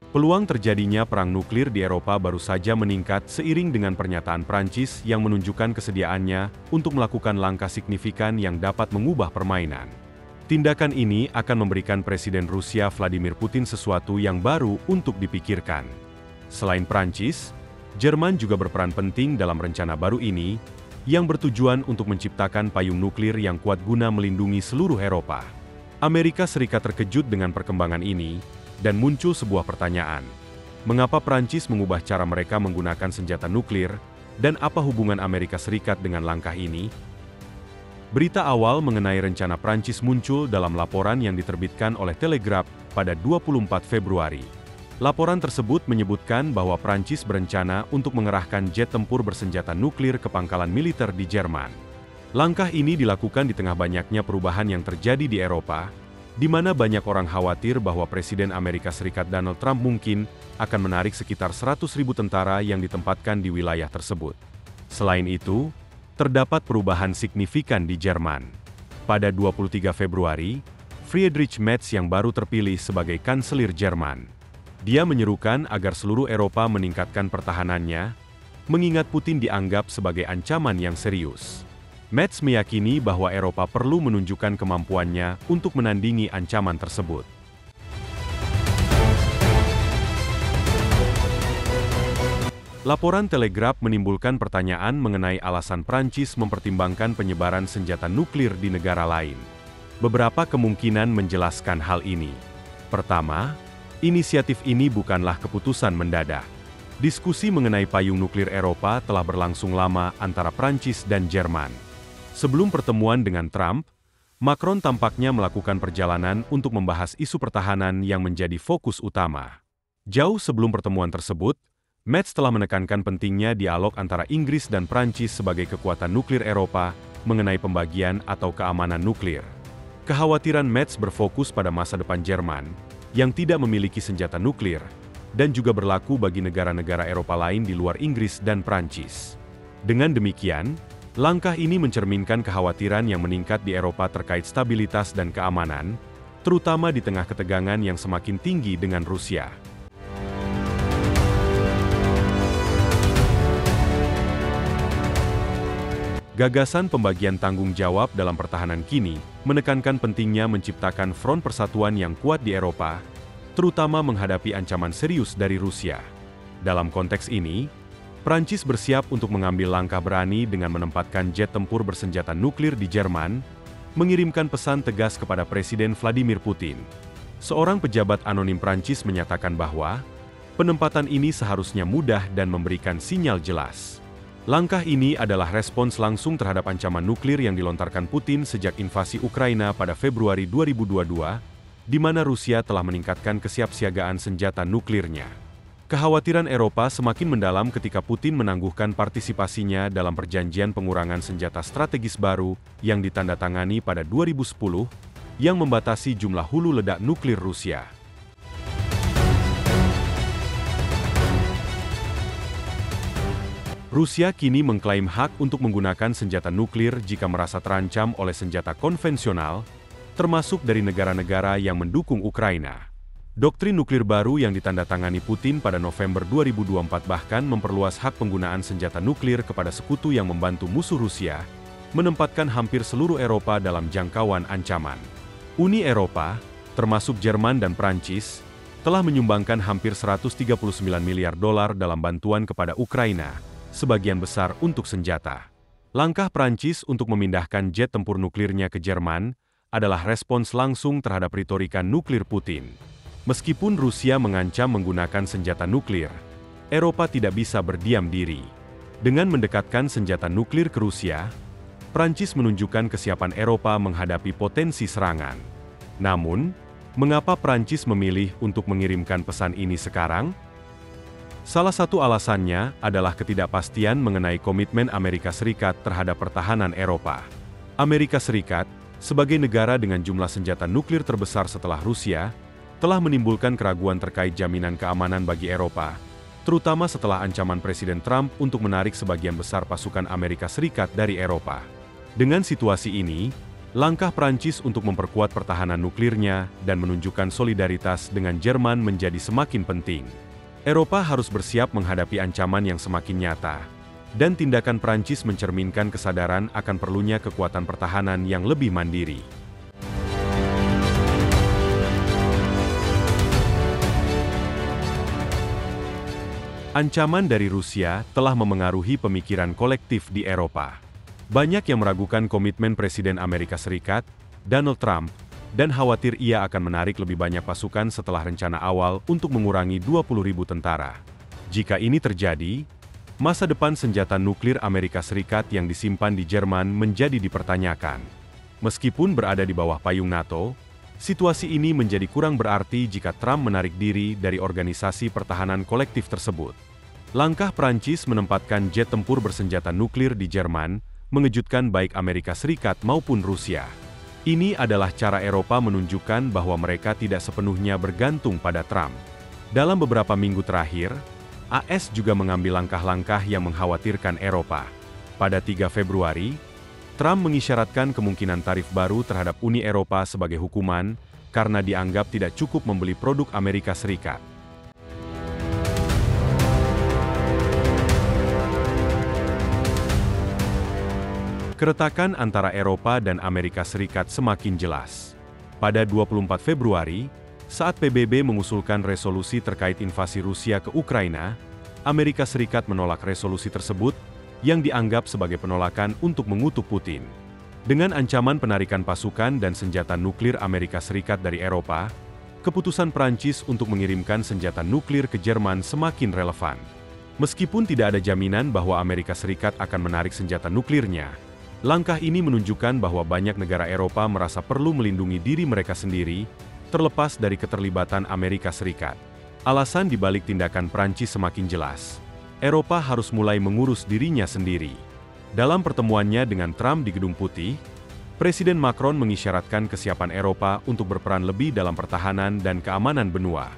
Peluang terjadinya perang nuklir di Eropa baru saja meningkat seiring dengan pernyataan Prancis yang menunjukkan kesediaannya untuk melakukan langkah signifikan yang dapat mengubah permainan. Tindakan ini akan memberikan Presiden Rusia Vladimir Putin sesuatu yang baru untuk dipikirkan. Selain Prancis, Jerman juga berperan penting dalam rencana baru ini, yang bertujuan untuk menciptakan payung nuklir yang kuat guna melindungi seluruh Eropa. Amerika Serikat terkejut dengan perkembangan ini, dan muncul sebuah pertanyaan. Mengapa Prancis mengubah cara mereka menggunakan senjata nuklir, dan apa hubungan Amerika Serikat dengan langkah ini? Berita awal mengenai rencana Prancis muncul dalam laporan yang diterbitkan oleh Telegraph pada 24 Februari. Laporan tersebut menyebutkan bahwa Prancis berencana untuk mengerahkan jet tempur bersenjata nuklir ke pangkalan militer di Jerman. Langkah ini dilakukan di tengah banyaknya perubahan yang terjadi di Eropa, di mana banyak orang khawatir bahwa Presiden Amerika Serikat Donald Trump mungkin akan menarik sekitar 100.000 tentara yang ditempatkan di wilayah tersebut. Selain itu, terdapat perubahan signifikan di Jerman. Pada 23 Februari, Friedrich Merz yang baru terpilih sebagai Kanselir Jerman. Dia menyerukan agar seluruh Eropa meningkatkan pertahanannya, mengingat Putin dianggap sebagai ancaman yang serius. Merz meyakini bahwa Eropa perlu menunjukkan kemampuannya untuk menandingi ancaman tersebut. Laporan Telegraph menimbulkan pertanyaan mengenai alasan Prancis mempertimbangkan penyebaran senjata nuklir di negara lain. Beberapa kemungkinan menjelaskan hal ini. Pertama, inisiatif ini bukanlah keputusan mendadak. Diskusi mengenai payung nuklir Eropa telah berlangsung lama antara Prancis dan Jerman. Sebelum pertemuan dengan Trump, Macron tampaknya melakukan perjalanan untuk membahas isu pertahanan yang menjadi fokus utama. Jauh sebelum pertemuan tersebut, Merz telah menekankan pentingnya dialog antara Inggris dan Prancis sebagai kekuatan nuklir Eropa mengenai pembagian atau keamanan nuklir. Kekhawatiran Merz berfokus pada masa depan Jerman, yang tidak memiliki senjata nuklir, dan juga berlaku bagi negara-negara Eropa lain di luar Inggris dan Prancis. Dengan demikian, langkah ini mencerminkan kekhawatiran yang meningkat di Eropa terkait stabilitas dan keamanan, terutama di tengah ketegangan yang semakin tinggi dengan Rusia. Gagasan pembagian tanggung jawab dalam pertahanan kini menekankan pentingnya menciptakan front persatuan yang kuat di Eropa, terutama menghadapi ancaman serius dari Rusia. Dalam konteks ini, Prancis bersiap untuk mengambil langkah berani dengan menempatkan jet tempur bersenjata nuklir di Jerman, mengirimkan pesan tegas kepada Presiden Vladimir Putin. Seorang pejabat anonim Prancis menyatakan bahwa penempatan ini seharusnya mudah dan memberikan sinyal jelas. Langkah ini adalah respons langsung terhadap ancaman nuklir yang dilontarkan Putin sejak invasi Ukraina pada Februari 2022, di mana Rusia telah meningkatkan kesiapsiagaan senjata nuklirnya. Kekhawatiran Eropa semakin mendalam ketika Putin menangguhkan partisipasinya dalam perjanjian pengurangan senjata strategis baru yang ditandatangani pada 2010, yang membatasi jumlah hulu ledak nuklir Rusia. Rusia kini mengklaim hak untuk menggunakan senjata nuklir jika merasa terancam oleh senjata konvensional, termasuk dari negara-negara yang mendukung Ukraina. Doktrin nuklir baru yang ditandatangani Putin pada November 2024 bahkan memperluas hak penggunaan senjata nuklir kepada sekutu yang membantu musuh Rusia, menempatkan hampir seluruh Eropa dalam jangkauan ancaman. Uni Eropa, termasuk Jerman dan Prancis, telah menyumbangkan hampir $139 miliar dalam bantuan kepada Ukraina, sebagian besar untuk senjata. Langkah Prancis untuk memindahkan jet tempur nuklirnya ke Jerman adalah respons langsung terhadap retorika nuklir Putin. Meskipun Rusia mengancam menggunakan senjata nuklir, Eropa tidak bisa berdiam diri. Dengan mendekatkan senjata nuklir ke Rusia, Prancis menunjukkan kesiapan Eropa menghadapi potensi serangan. Namun, mengapa Prancis memilih untuk mengirimkan pesan ini sekarang? Salah satu alasannya adalah ketidakpastian mengenai komitmen Amerika Serikat terhadap pertahanan Eropa. Amerika Serikat, sebagai negara dengan jumlah senjata nuklir terbesar setelah Rusia, telah menimbulkan keraguan terkait jaminan keamanan bagi Eropa, terutama setelah ancaman Presiden Trump untuk menarik sebagian besar pasukan Amerika Serikat dari Eropa. Dengan situasi ini, Langkah Prancis untuk memperkuat pertahanan nuklirnya dan menunjukkan solidaritas dengan Jerman menjadi semakin penting. Eropa harus bersiap menghadapi ancaman yang semakin nyata, dan tindakan Prancis mencerminkan kesadaran akan perlunya kekuatan pertahanan yang lebih mandiri. Ancaman dari Rusia telah memengaruhi pemikiran kolektif di Eropa. Banyak yang meragukan komitmen Presiden Amerika Serikat, Donald Trump, dan khawatir ia akan menarik lebih banyak pasukan setelah rencana awal untuk mengurangi 20.000 tentara. Jika ini terjadi, masa depan senjata nuklir Amerika Serikat yang disimpan di Jerman menjadi dipertanyakan. Meskipun berada di bawah payung NATO, situasi ini menjadi kurang berarti jika Trump menarik diri dari organisasi pertahanan kolektif tersebut. Langkah Prancis menempatkan jet tempur bersenjata nuklir di Jerman mengejutkan baik Amerika Serikat maupun Rusia. Ini adalah cara Eropa menunjukkan bahwa mereka tidak sepenuhnya bergantung pada Trump. Dalam beberapa minggu terakhir, AS juga mengambil langkah-langkah yang mengkhawatirkan Eropa. Pada 3 Februari, Trump mengisyaratkan kemungkinan tarif baru terhadap Uni Eropa sebagai hukuman karena dianggap tidak cukup membeli produk Amerika Serikat. Keretakan antara Eropa dan Amerika Serikat semakin jelas. Pada 24 Februari, saat PBB mengusulkan resolusi terkait invasi Rusia ke Ukraina, Amerika Serikat menolak resolusi tersebut yang dianggap sebagai penolakan untuk mengutuk Putin. Dengan ancaman penarikan pasukan dan senjata nuklir Amerika Serikat dari Eropa, keputusan Prancis untuk mengirimkan senjata nuklir ke Jerman semakin relevan. Meskipun tidak ada jaminan bahwa Amerika Serikat akan menarik senjata nuklirnya, langkah ini menunjukkan bahwa banyak negara Eropa merasa perlu melindungi diri mereka sendiri, terlepas dari keterlibatan Amerika Serikat. Alasan dibalik tindakan Prancis semakin jelas. Eropa harus mulai mengurus dirinya sendiri. Dalam pertemuannya dengan Trump di Gedung Putih, Presiden Macron mengisyaratkan kesiapan Eropa untuk berperan lebih dalam pertahanan dan keamanan benua.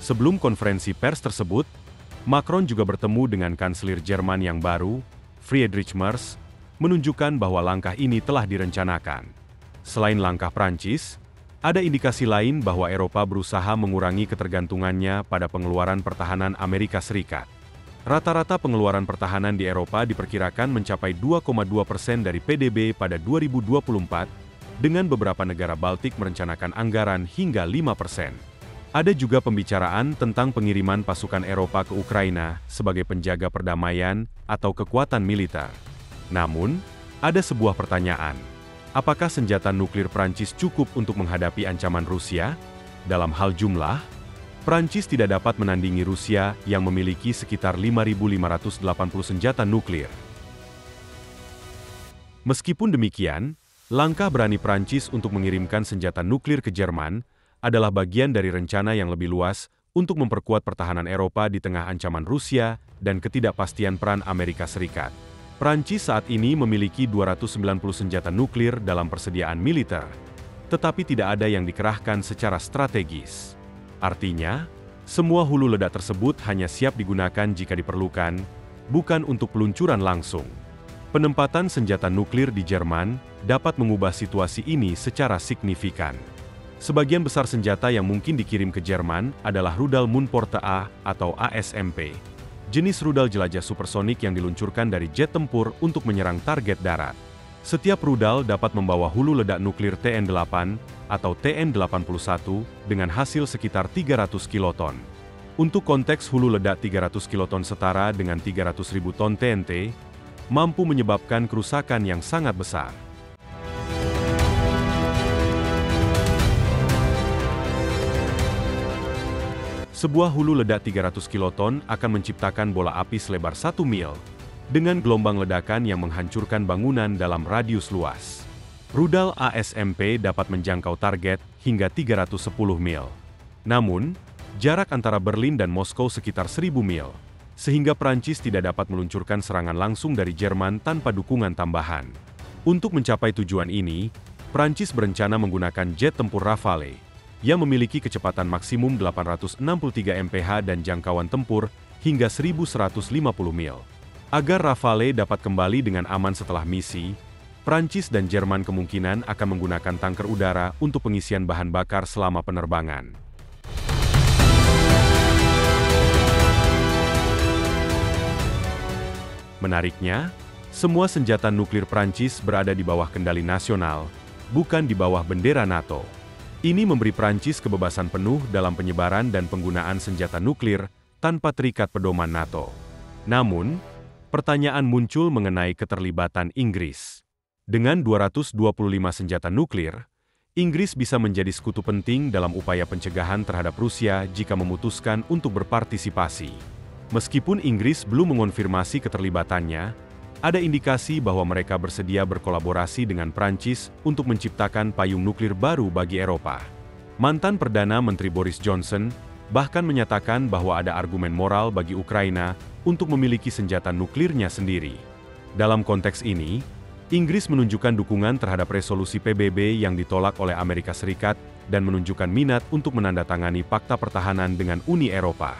Sebelum konferensi pers tersebut, Macron juga bertemu dengan Kanselir Jerman yang baru, Friedrich Merz, menunjukkan bahwa langkah ini telah direncanakan. Selain langkah Prancis, ada indikasi lain bahwa Eropa berusaha mengurangi ketergantungannya pada pengeluaran pertahanan Amerika Serikat. Rata-rata pengeluaran pertahanan di Eropa diperkirakan mencapai 2,2% dari PDB pada 2024, dengan beberapa negara Baltik merencanakan anggaran hingga 5%. Ada juga pembicaraan tentang pengiriman pasukan Eropa ke Ukraina sebagai penjaga perdamaian atau kekuatan militer. Namun, ada sebuah pertanyaan. Apakah senjata nuklir Prancis cukup untuk menghadapi ancaman Rusia? Dalam hal jumlah, Prancis tidak dapat menandingi Rusia yang memiliki sekitar 5.580 senjata nuklir. Meskipun demikian, langkah berani Prancis untuk mengirimkan senjata nuklir ke Jerman adalah bagian dari rencana yang lebih luas untuk memperkuat pertahanan Eropa di tengah ancaman Rusia dan ketidakpastian peran Amerika Serikat. Prancis saat ini memiliki 290 senjata nuklir dalam persediaan militer, tetapi tidak ada yang dikerahkan secara strategis. Artinya, semua hulu ledak tersebut hanya siap digunakan jika diperlukan, bukan untuk peluncuran langsung. Penempatan senjata nuklir di Jerman dapat mengubah situasi ini secara signifikan. Sebagian besar senjata yang mungkin dikirim ke Jerman adalah rudal Munporte A atau ASMP, jenis rudal jelajah supersonik yang diluncurkan dari jet tempur untuk menyerang target darat. Setiap rudal dapat membawa hulu ledak nuklir TN8 atau TN81 dengan hasil sekitar 300 kiloton. Untuk konteks, hulu ledak 300 kiloton setara dengan 300.000 ton TNT, mampu menyebabkan kerusakan yang sangat besar. Sebuah hulu ledak 300 kiloton akan menciptakan bola api selebar 1 mil, dengan gelombang ledakan yang menghancurkan bangunan dalam radius luas. Rudal ASMP dapat menjangkau target hingga 310 mil. Namun, jarak antara Berlin dan Moskow sekitar 1.000 mil, sehingga Prancis tidak dapat meluncurkan serangan langsung dari Jerman tanpa dukungan tambahan. Untuk mencapai tujuan ini, Prancis berencana menggunakan jet tempur Rafale, yang memiliki kecepatan maksimum 863 mph dan jangkauan tempur hingga 1.150 mil. Agar Rafale dapat kembali dengan aman setelah misi, Prancis dan Jerman kemungkinan akan menggunakan tanker udara untuk pengisian bahan bakar selama penerbangan. Menariknya, semua senjata nuklir Prancis berada di bawah kendali nasional, bukan di bawah bendera NATO. Ini memberi Prancis kebebasan penuh dalam penyebaran dan penggunaan senjata nuklir tanpa terikat pedoman NATO. Namun, pertanyaan muncul mengenai keterlibatan Inggris. Dengan 225 senjata nuklir, Inggris bisa menjadi sekutu penting dalam upaya pencegahan terhadap Rusia jika memutuskan untuk berpartisipasi. Meskipun Inggris belum mengonfirmasi keterlibatannya, ada indikasi bahwa mereka bersedia berkolaborasi dengan Prancis untuk menciptakan payung nuklir baru bagi Eropa. Mantan Perdana Menteri Boris Johnson bahkan menyatakan bahwa ada argumen moral bagi Ukraina untuk memiliki senjata nuklirnya sendiri. Dalam konteks ini, Inggris menunjukkan dukungan terhadap resolusi PBB yang ditolak oleh Amerika Serikat dan menunjukkan minat untuk menandatangani Fakta Pertahanan dengan Uni Eropa.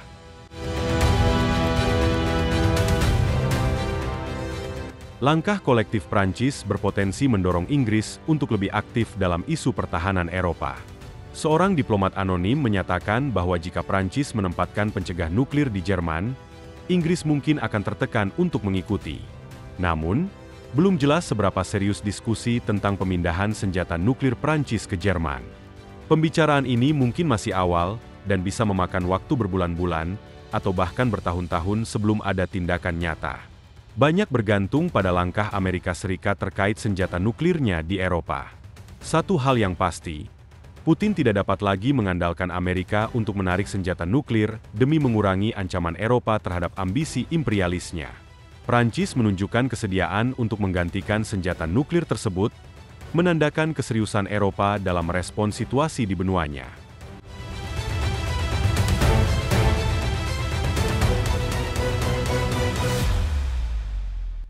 Langkah kolektif Prancis berpotensi mendorong Inggris untuk lebih aktif dalam isu pertahanan Eropa. Seorang diplomat anonim menyatakan bahwa jika Prancis menempatkan pencegah nuklir di Jerman, Inggris mungkin akan tertekan untuk mengikuti. Namun, belum jelas seberapa serius diskusi tentang pemindahan senjata nuklir Prancis ke Jerman. Pembicaraan ini mungkin masih awal dan bisa memakan waktu berbulan-bulan atau bahkan bertahun-tahun sebelum ada tindakan nyata. Banyak bergantung pada langkah Amerika Serikat terkait senjata nuklirnya di Eropa. Satu hal yang pasti, Putin tidak dapat lagi mengandalkan Amerika untuk menarik senjata nuklir demi mengurangi ancaman Eropa terhadap ambisi imperialisnya. Prancis menunjukkan kesediaan untuk menggantikan senjata nuklir tersebut, menandakan keseriusan Eropa dalam merespons situasi di benuanya.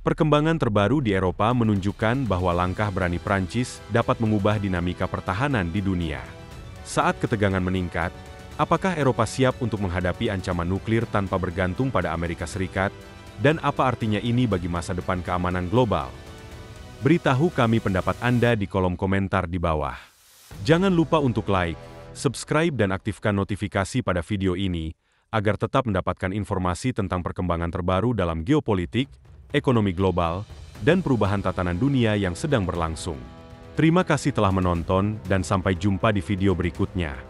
Perkembangan terbaru di Eropa menunjukkan bahwa langkah berani Prancis dapat mengubah dinamika pertahanan di dunia. Saat ketegangan meningkat, apakah Eropa siap untuk menghadapi ancaman nuklir tanpa bergantung pada Amerika Serikat? Dan apa artinya ini bagi masa depan keamanan global? Beritahu kami pendapat Anda di kolom komentar di bawah. Jangan lupa untuk like, subscribe dan aktifkan notifikasi pada video ini, agar tetap mendapatkan informasi tentang perkembangan terbaru dalam geopolitik, ekonomi global, dan perubahan tatanan dunia yang sedang berlangsung. Terima kasih telah menonton dan sampai jumpa di video berikutnya.